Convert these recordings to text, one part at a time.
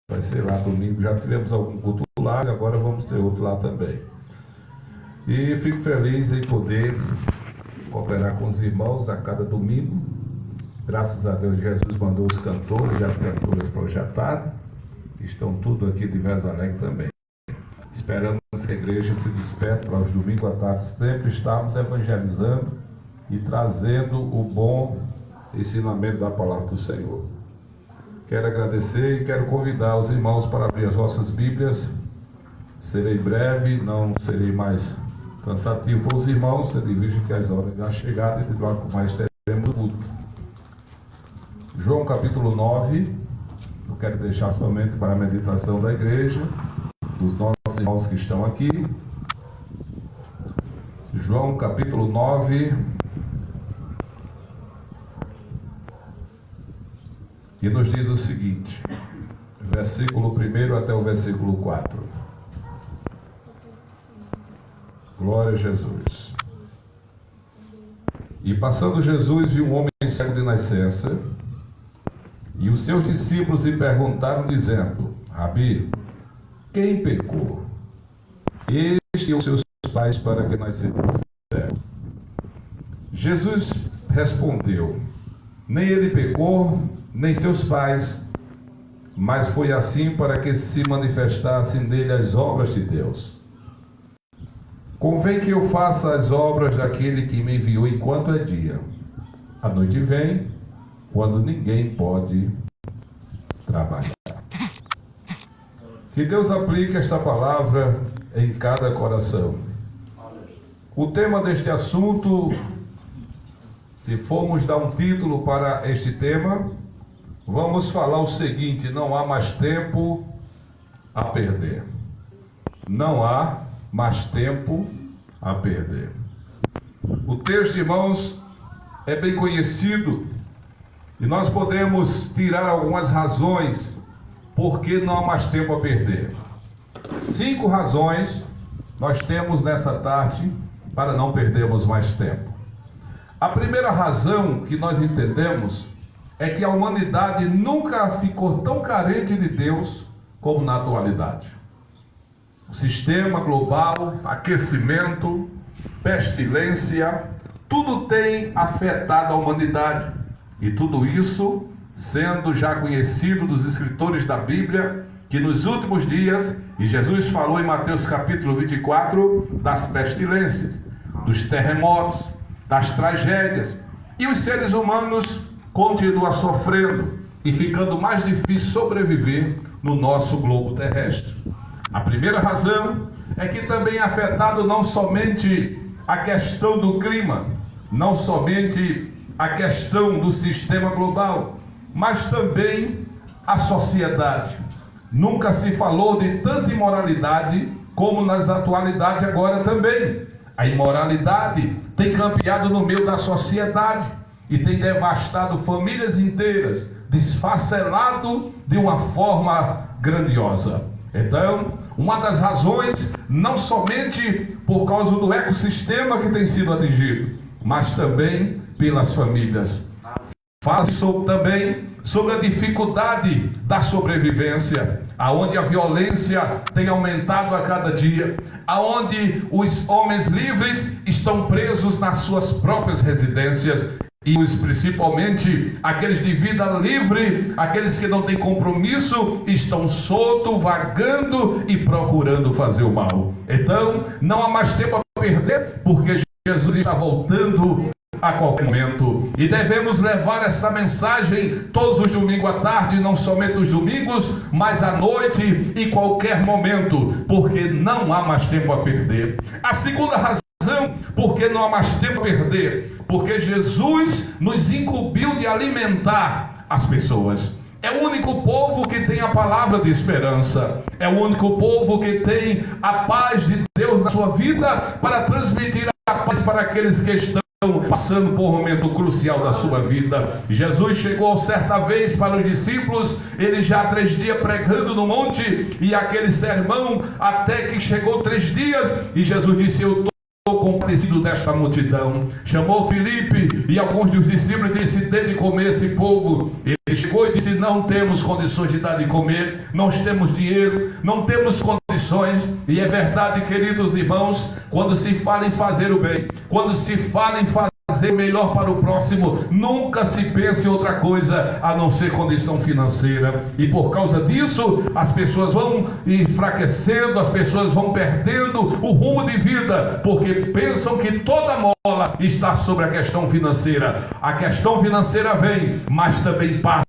Vai ser lá domingo, já tivemos algum culto lá e agora vamos ter outro lá também. E fico feliz em poder cooperar com os irmãos a cada domingo. Graças a Deus, Jesus mandou os cantores e as cantoras projetadas. Estão tudo aqui de Vez Alegre também. Esperamos que a igreja se desperte para os domingos à tarde sempre estarmos evangelizando e trazendo o bom ensinamento da palavra do Senhor. Quero agradecer e quero convidar os irmãos para abrir as vossas Bíblias. Serei breve, não serei mais cansativo para os irmãos, tendo em vista que as horas já chegaram e de logo mais teremos o culto. João capítulo 9, eu quero deixar somente para a meditação da igreja, dos nossos irmãos que estão aqui. João capítulo 9, que nos diz o seguinte, versículo 1 até o versículo 4. Glória a Jesus. E passando Jesus viu um homem cego de nascença, e os seus discípulos lhe perguntaram, dizendo: Rabi, quem pecou? Este ou seus pais para que nascesse cego? Jesus respondeu: nem ele pecou, nem seus pais, mas foi assim para que se manifestassem nele as obras de Deus. Convém que eu faça as obras daquele que me enviou enquanto é dia. A noite vem, quando ninguém pode trabalhar. Que Deus aplique esta palavra em cada coração. O tema deste assunto, se formos dar um título para este tema, vamos falar o seguinte: não há mais tempo a perder. Não há mais tempo a perder. O texto, irmãos, é bem conhecido e nós podemos tirar algumas razões porque não há mais tempo a perder. 5 razões nós temos nessa tarde para não perdermos mais tempo. A primeira razão que nós entendemos é que a humanidade nunca ficou tão carente de Deus como na atualidade. O sistema global, aquecimento, pestilência, tudo tem afetado a humanidade. E tudo isso sendo já conhecido dos escritores da Bíblia, que nos últimos dias, e Jesus falou em Mateus capítulo 24, das pestilências, dos terremotos, das tragédias. E os seres humanos continuam sofrendo e ficando mais difícil sobreviver no nosso globo terrestre. A primeira razão é que também é afetado não somente a questão do clima, não somente a questão do sistema global, mas também a sociedade. Nunca se falou de tanta imoralidade como nas atualidades agora também. A imoralidade tem campeado no meio da sociedade e tem devastado famílias inteiras, desfacelado de uma forma grandiosa. Então, uma das razões, não somente por causa do ecossistema que tem sido atingido, mas também pelas famílias. Fala também sobre a dificuldade da sobrevivência, aonde a violência tem aumentado a cada dia, aonde os homens livres estão presos nas suas próprias residências, e principalmente aqueles de vida livre, aqueles que não têm compromisso, estão soltos, vagando e procurando fazer o mal. Então, não há mais tempo a perder, porque Jesus está voltando a qualquer momento. E devemos levar essa mensagem todos os domingos à tarde, não somente os domingos, mas à noite e qualquer momento, porque não há mais tempo a perder. A segunda razão, porque não há mais tempo a perder, porque Jesus nos incumbiu de alimentar as pessoas. É o único povo que tem a palavra de esperança. É o único povo que tem a paz de Deus na sua vida para transmitir a paz para aqueles que estão passando por um momento crucial da sua vida. Jesus chegou certa vez para os discípulos, ele já há 3 dias pregando no monte, e aquele sermão até que chegou 3 dias, e Jesus disse: eu estou compadecido desta multidão. Chamou Filipe e alguns dos discípulos e disse: dê de comer esse povo. Ele Ele chegou e disse: não temos condições de dar de comer, não temos dinheiro, não temos condições. E é verdade, queridos irmãos, quando se fala em fazer o bem, quando se fala em fazer melhor para o próximo, nunca se pense em outra coisa a não ser condição financeira. E por causa disso, as pessoas vão enfraquecendo, as pessoas vão perdendo o rumo de vida, porque pensam que toda mola está sobre a questão financeira. A questão financeira vem, mas também passa.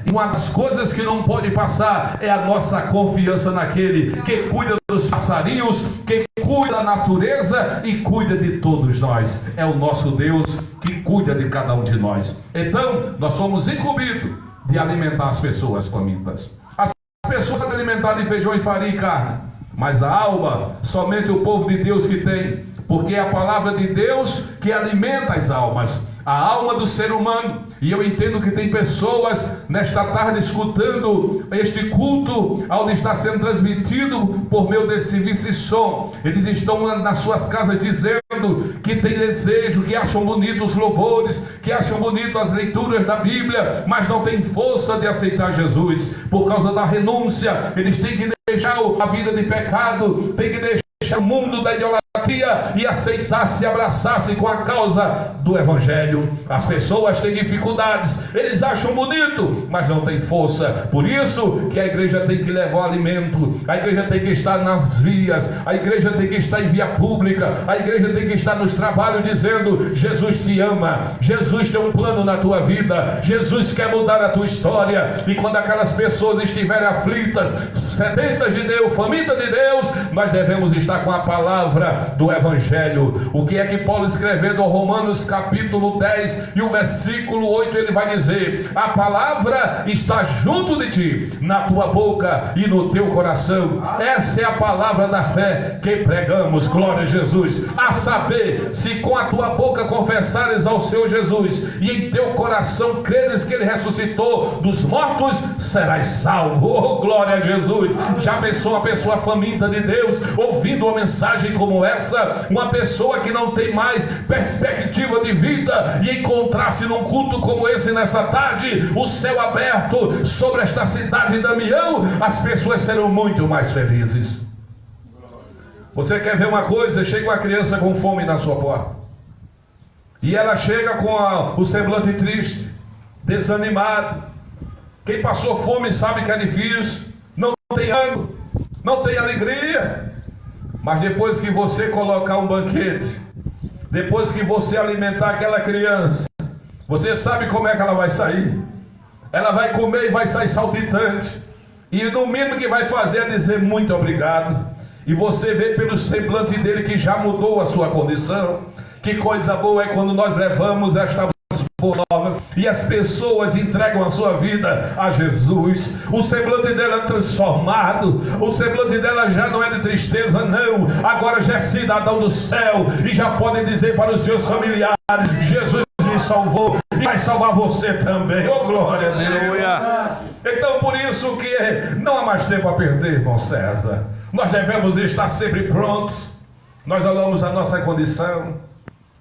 E uma das coisas que não pode passar é a nossa confiança naquele que cuida dos passarinhos, que cuida da natureza e cuida de todos nós. É o nosso Deus que cuida de cada um de nós. Então, nós somos incumbidos de alimentar as pessoas famintas. As pessoas se alimentam de feijão e farinha e carne, mas a alma, somente o povo de Deus que tem, porque é a palavra de Deus que alimenta as almas. A alma do ser humano. E eu entendo que tem pessoas nesta tarde escutando este culto, onde está sendo transmitido por meio desse serviço de som. Eles estão nas suas casas dizendo que tem desejo, que acham bonitos os louvores, que acham bonito as leituras da Bíblia, mas não tem força de aceitar Jesus por causa da renúncia. Eles têm que deixar a vida de pecado, têm que deixar o mundo da idolatria e aceitar-se e abraçar-se com a causa do Evangelho. As pessoas têm dificuldades, eles acham bonito, mas não tem força. Por isso que a igreja tem que levar o alimento, a igreja tem que estar nas vias, a igreja tem que estar em via pública, a igreja tem que estar nos trabalhos dizendo: Jesus te ama, Jesus tem um plano na tua vida, Jesus quer mudar a tua história. E quando aquelas pessoas estiverem aflitas, sedentas de Deus, famintas de Deus, nós devemos estar com a palavra do Evangelho. O que é que Paulo, escrevendo ao Romanos capítulo 10 e o versículo 8, ele vai dizer: a palavra está junto de ti, na tua boca e no teu coração. Essa é a palavra da fé que pregamos, glória a Jesus. A saber, se com a tua boca confessares ao Senhor Jesus e em teu coração creres que Ele ressuscitou dos mortos, serás salvo. Oh, glória a Jesus. Já pensou uma pessoa faminta de Deus ouvindo uma mensagem como essa? Uma pessoa que não tem mais perspectiva de vida e encontrar-se num culto como esse nessa tarde, o céu aberto sobre esta cidade de Damião, as pessoas serão muito mais felizes. Você quer ver uma coisa? Chega uma criança com fome na sua porta e ela chega com o semblante triste, desanimado. Quem passou fome sabe que é difícil, não tem ânimo, não tem alegria. Mas depois que você colocar um banquete, depois que você alimentar aquela criança, você sabe como é que ela vai sair? Ela vai comer e vai sair saltitante. E no mínimo que vai fazer é dizer muito obrigado. E você vê pelo semblante dele que já mudou a sua condição. Que coisa boa é quando nós levamos esta boas novas e as pessoas entregam a sua vida a Jesus. O semblante dela é transformado, o semblante dela já não é de tristeza, não, agora já é cidadão do céu e já podem dizer para os seus familiares: Jesus me salvou e vai salvar você também. Oh, glória a Deus. Então, por isso que não há mais tempo a perder, irmão César. Nós devemos estar sempre prontos. Nós olhamos a nossa condição,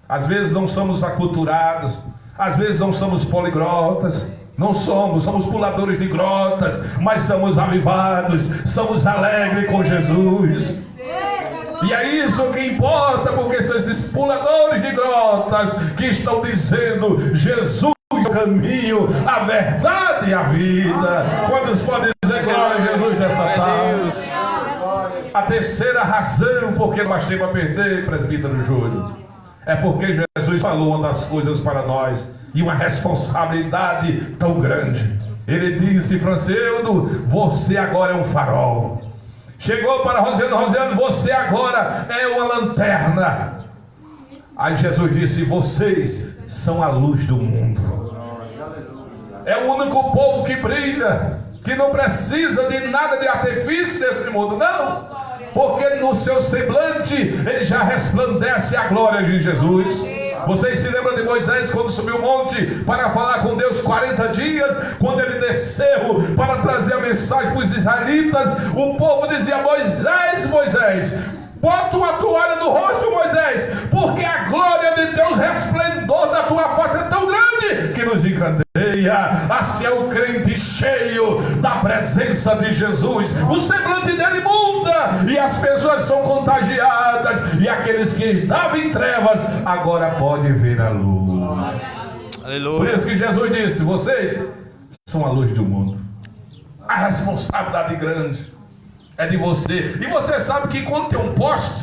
às vezes não somos aculturados, às vezes não somos poliglotas, somos puladores de grotas, mas somos avivados, somos alegres com Jesus. E é isso que importa, porque são esses puladores de grotas que estão dizendo: Jesus é o caminho, a verdade e a vida. Quantos podem dizer glória a Jesus nessa tarde? A terceira razão porque não mais tempo a perder, presbítero Júlio, é porque Jesus falou uma das coisas para nós, e uma responsabilidade tão grande. Ele disse: Francildo, você agora é um farol. Chegou para Rosiano: Rosiano, você agora é uma lanterna. Aí Jesus disse: vocês são a luz do mundo. É o único povo que brilha, que não precisa de nada de artifício desse mundo, não. Porque no seu semblante ele já resplandece a glória de Jesus. Vocês se lembram de Moisés quando subiu o monte para falar com Deus 40 dias? Quando ele desceu para trazer a mensagem para os israelitas, o povo dizia: Moisés, Moisés, bota uma toalha no rosto, Moisés, porque a glória de Deus, resplendor da tua face é tão grande que nos encandeia. clareia. Assim é o crente cheio da presença de Jesus. O semblante dele muda e as pessoas são contagiadas. E aqueles que estavam em trevas agora podem ver a luz. Aleluia. Por isso que Jesus disse: vocês são a luz do mundo. A responsabilidade grande é de você. E você sabe que quando tem um poste,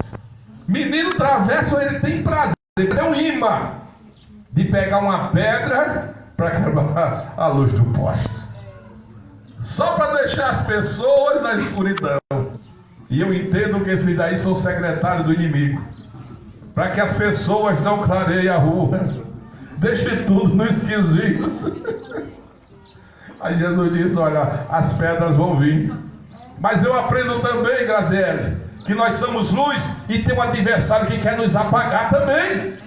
menino travesso, ele tem prazer. É um imã de pegar uma pedra para quebrar a luz do poste. Só para deixar as pessoas na escuridão. E eu entendo que esses daí são secretários do inimigo. Para que as pessoas não clareiem a rua. Deixe tudo no esquisito. Aí Jesus disse: olha, as pedras vão vir. Mas eu aprendo também, Graziele, que nós somos luz e tem um adversário que quer nos apagar também.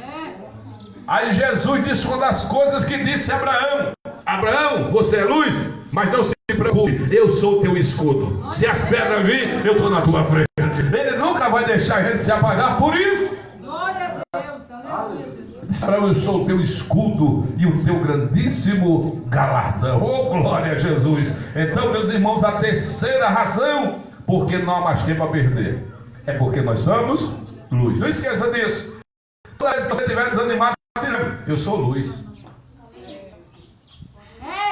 Aí Jesus disse uma das coisas que disse a Abraão: Abraão, você é luz, mas não se preocupe, eu sou o teu escudo. Se as pedras virem, eu estou na tua frente. Ele nunca vai deixar a gente se apagar por isso. Glória a Deus, aleluia, Jesus. Abraão, eu sou o teu escudo e o teu grandíssimo galardão. Oh, glória a Jesus. Então, meus irmãos, a terceira razão porque não há mais tempo a perder é porque nós somos luz. Não esqueça disso. Toda vez que você estiver desanimado, eu sou luz.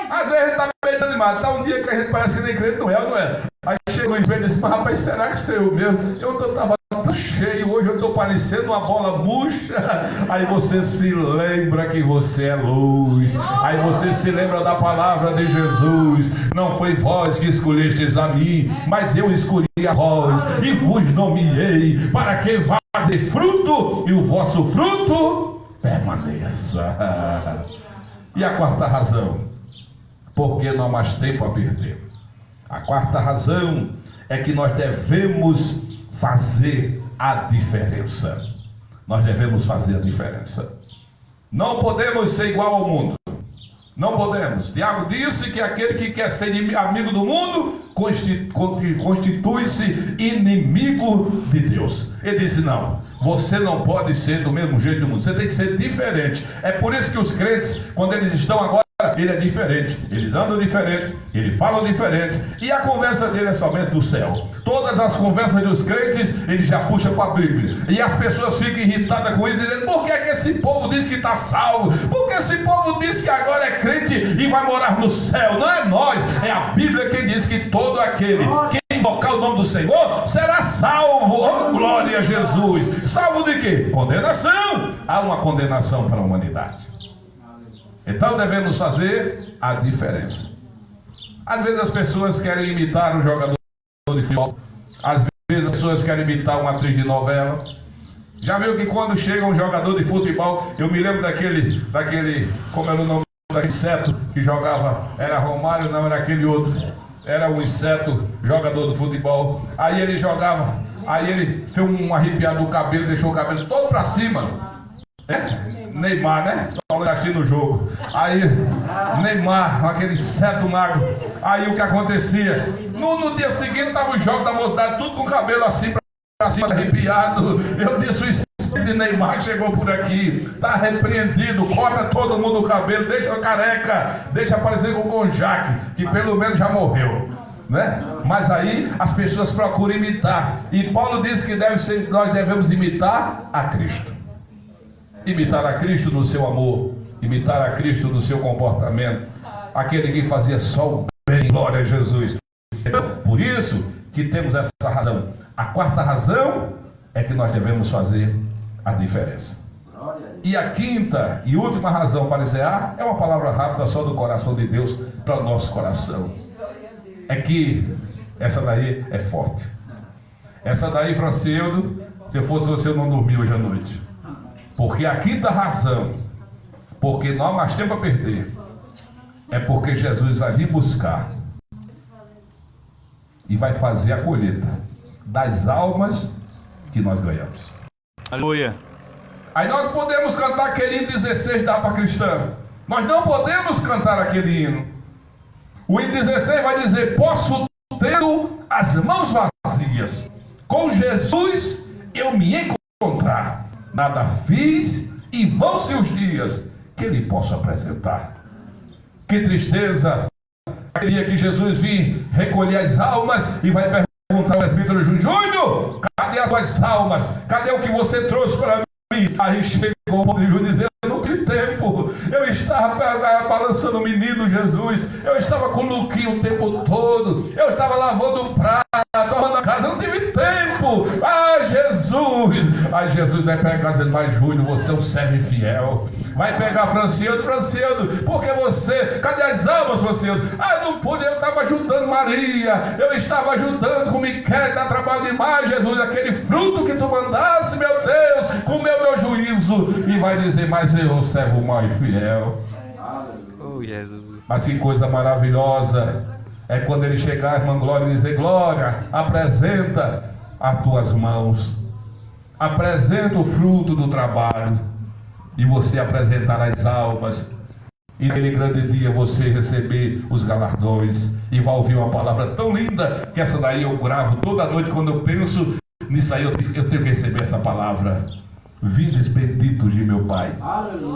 Às vezes a gente está meio desanimado. Está um dia que a gente parece que nem crente não é, não é? Aí chega o inferno e diz: mas rapaz, será que sou eu mesmo? Eu estava tão cheio, hoje eu estou parecendo uma bola murcha. Aí você se lembra que você é luz. Aí você se lembra da palavra de Jesus: não foi vós que escolhestes a mim, mas eu escolhi a vós e vos nomeei para que vá fazer fruto e o vosso fruto permaneça. E a quarta razão, porque não há mais tempo a perder. A quarta razão é que nós devemos fazer a diferença. Nós devemos fazer a diferença. Não podemos ser igual ao mundo. Não podemos. Tiago disse que aquele que quer ser amigo do mundo constitui-se inimigo de Deus. Ele disse: não, você não pode ser do mesmo jeito do mundo, você tem que ser diferente. É por isso que os crentes, quando eles estão agora, ele é diferente, eles andam diferente, eles falam diferente, e a conversa dele é somente do céu. Todas as conversas dos crentes, ele já puxa para a Bíblia, e as pessoas ficam irritadas com isso, dizendo: por que esse povo diz que está salvo? Por que esse povo diz que agora é crente e vai morar no céu? Não é nós, é a Bíblia que diz que todo aquele que invocar o nome do Senhor será salvo. Oh, glória a Jesus! Salvo de quê? Condenação. Há uma condenação para a humanidade. Então devemos fazer a diferença. Às vezes as pessoas querem imitar um jogador de futebol. Às vezes as pessoas querem imitar uma atriz de novela. Já viu que quando chega um jogador de futebol, eu me lembro daquele, como era o nome daquele inseto que jogava, era Romário, não, era aquele outro. Era um inseto, jogador do futebol. Aí ele jogava, aí ele fez um arrepiado do cabelo, deixou o cabelo todo para cima. Neymar, né? Só assistir no jogo. Aí Neymar, aquele inseto magro. Aí o que acontecia? No dia seguinte estava o jogo da mocidade, tudo com o cabelo assim para cima, arrepiado. Eu disse: o espírito de Neymar chegou por aqui, está repreendido, corta todo mundo o cabelo, deixa careca, deixa parecer com o Conjac, que pelo menos já morreu, né? Mas aí as pessoas procuram imitar, e Paulo diz que nós devemos imitar a Cristo. Imitar a Cristo no seu amor, imitar a Cristo no seu comportamento, aquele que fazia só o bem. Glória a Jesus. Então, por isso que temos essa razão. A quarta razão é que nós devemos fazer a diferença. E a quinta e última razão para encerrar é uma palavra rápida só do coração de Deus para o nosso coração. É que essa daí é forte. Essa daí, Francieldo, se eu fosse você, eu não dormia hoje à noite. Porque a quinta razão, porque não há mais tempo a perder, é porque Jesus vai vir buscar e vai fazer a colheita das almas que nós ganhamos. Aleluia. Aí nós podemos cantar aquele hino 16 da APA Cristã. Nós não podemos cantar aquele hino. O hino 16 vai dizer: posso ter as mãos vazias, com Jesus eu me encontrar. Nada fiz e vão-se os dias que ele possa apresentar. Que tristeza! Aquele dia que Jesus vir recolher as almas e vai perguntar ao presbítero Júnior, cadê as tuas almas? Cadê o que você trouxe para mim? Aí chegou o povo de Júnior dizendo, eu não tive tempo, eu estava balançando o menino Jesus, eu estava com o Luquinho o tempo todo, eu estava lavando o prato, arrumando a casa, eu não tive tempo. Ah, Jesus! Aí Jesus vai pegar dizendo, mas Júnior, você é um servo fiel. Vai pegar Franciano, porque você, cadê as almas, Franciano? Ah, não pude, eu estava ajudando Maria, eu estava ajudando com Miquel, dá trabalho demais, Jesus, aquele fruto que tu mandasse, meu Deus, comeu meu juízo. E vai dizer, mas eu, servo mau e fiel. Oh, Jesus. Mas que coisa maravilhosa é quando ele chegar, irmã Glória, e dizer, Glória, apresenta as tuas mãos, apresenta o fruto do trabalho, e você apresentar as almas, e naquele grande dia você receber os galardões, e vai ouvir uma palavra tão linda, que essa daí eu gravo toda noite, quando eu penso nisso aí, eu tenho que receber essa palavra. Vindes benditos de meu Pai,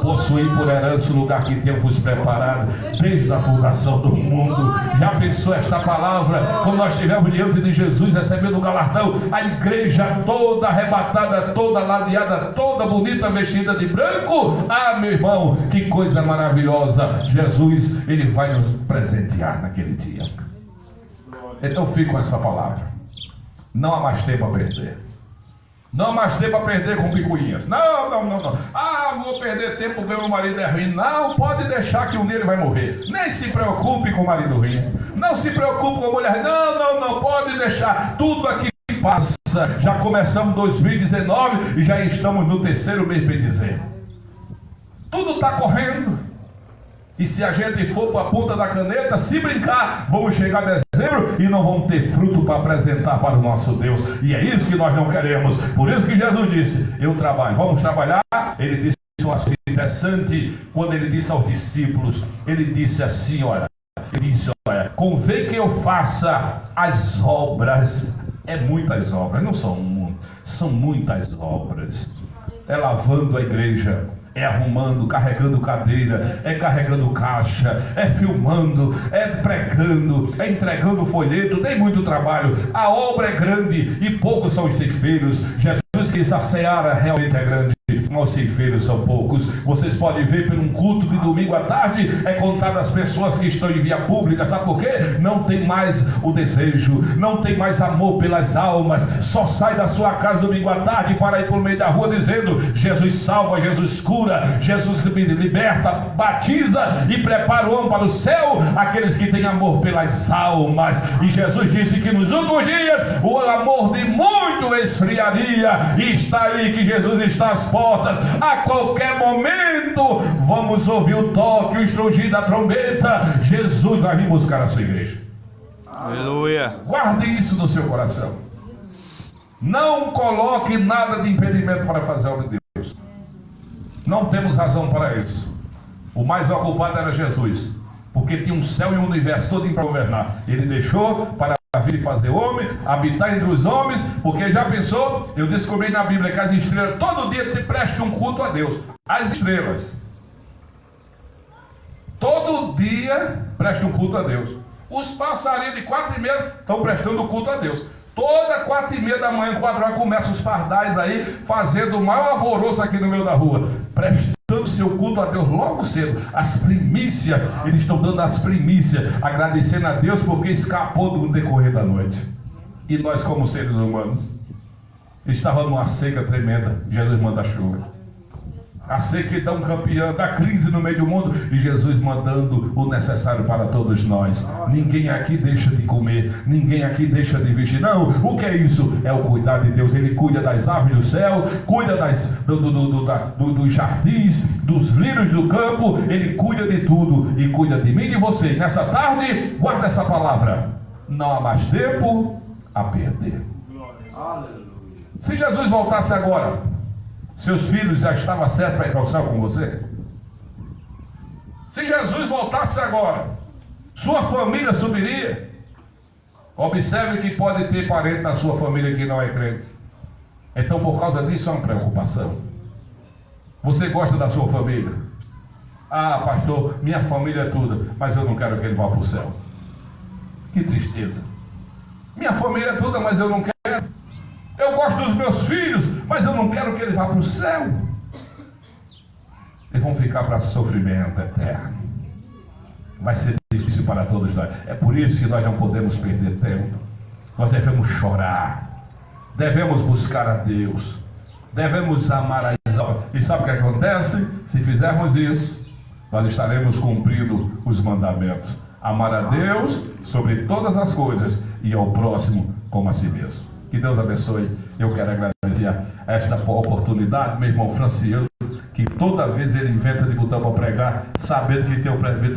possuí por herança o lugar que tenho vos preparado desde a fundação do mundo. Já pensou esta palavra, quando nós estivemos diante de Jesus recebendo o galardão, a igreja toda arrebatada, toda ladeada, toda bonita, vestida de branco? Ah, meu irmão, que coisa maravilhosa! Jesus, ele vai nos presentear naquele dia. Então fique com essa palavra, não há mais tempo a perder. Não há mais tempo a perder com picuinhas. Não. Ah, vou perder tempo porque meu marido é ruim. Não, pode deixar que um dia ele vai morrer. Nem se preocupe com o marido ruim. Não se preocupe com a mulher. Não, pode deixar. Tudo aqui passa. Já começamos 2019 e já estamos no 3º mês, bem dizer. Tudo está correndo. E se a gente for para a ponta da caneta, se brincar, vamos chegar a dezembro e não vamos ter fruto para apresentar para o nosso Deus. E é isso que nós não queremos. Por isso que Jesus disse, eu trabalho. Vamos trabalhar? Ele disse uma coisa interessante, quando ele disse aos discípulos, ele disse assim, olha, convém que eu faça as obras. É muitas obras, não são muitas obras. É lavando a igreja, é arrumando, carregando cadeira, é carregando caixa, é filmando, é pregando, é entregando folheto, tem muito trabalho. A obra é grande e poucos são os ceifeiros. Jesus disse, a seara realmente é grande, mas os ceifeiros são poucos. Vocês podem ver por um culto de domingo à tarde, é contado as pessoas que estão em via pública. Sabe por quê? Não tem mais o desejo, não tem mais amor pelas almas. Só sai da sua casa domingo à tarde para ir por meio da rua dizendo, Jesus salva, Jesus cura, Jesus liberta, batiza e prepara o homem para o céu, aqueles que têm amor pelas almas. E Jesus disse que nos últimos dias o amor de muito esfriaria, e está aí que Jesus está às portas. A qualquer momento vamos ouvir o toque, o estrugir da trombeta. Jesus vai vir buscar a sua igreja. Aleluia. Guarde isso no seu coração. Não coloque nada de impedimento para fazer a obra de Deus. Não temos razão para isso. O mais ocupado era Jesus, porque tinha um céu e um universo todo para governar. Ele deixou para vir fazer homem, habitar entre os homens, porque já pensou? Eu descobri na Bíblia que as estrelas todo dia te prestam um culto a Deus. As estrelas todo dia prestam um culto a Deus. Os passarinhos de 4h30 estão prestando culto a Deus. Toda 4h30 da manhã, 4 horas, começam os pardais aí, fazendo o maior alvoroço aqui no meio da rua, prestando seu culto a Deus logo cedo. As primícias, eles estão dando as primícias, agradecendo a Deus porque escapou no decorrer da noite. E nós, como seres humanos, estávamos numa seca tremenda. Jesus manda a chuva. A sequidão campeã da crise no meio do mundo, e Jesus mandando o necessário para todos nós. Ninguém aqui deixa de comer, ninguém aqui deixa de vestir. Não, o que é isso? É o cuidar de Deus. Ele cuida das aves do céu, cuida dos jardins, dos lírios do campo. Ele cuida de tudo e cuida de mim e de você. Nessa tarde, guarda essa palavra: não há mais tempo a perder. Se Jesus voltasse agora, seus filhos já estavam certos para ir para o céu com você? Se Jesus voltasse agora, sua família subiria? Observe que pode ter parente na sua família que não é crente. Então, por causa disso, é uma preocupação. Você gosta da sua família? Ah, pastor, minha família é tudo, mas eu não quero que ele vá para o céu. Que tristeza. Minha família é tudo, mas eu não quero. Eu gosto dos meus filhos, mas eu não quero que ele vá para o céu. Eles vão ficar para sofrimento eterno. Vai ser difícil para todos nós. É por isso que nós não podemos perder tempo. Nós devemos chorar. Devemos buscar a Deus. Devemos amar a Deus. E sabe o que acontece? Se fizermos isso, nós estaremos cumprindo os mandamentos. Amar a Deus sobre todas as coisas e ao próximo como a si mesmo. Que Deus abençoe. Eu quero agradecer esta oportunidade, meu irmão Franciano, que toda vez ele inventa de botar para pregar, sabendo que tem o presbítero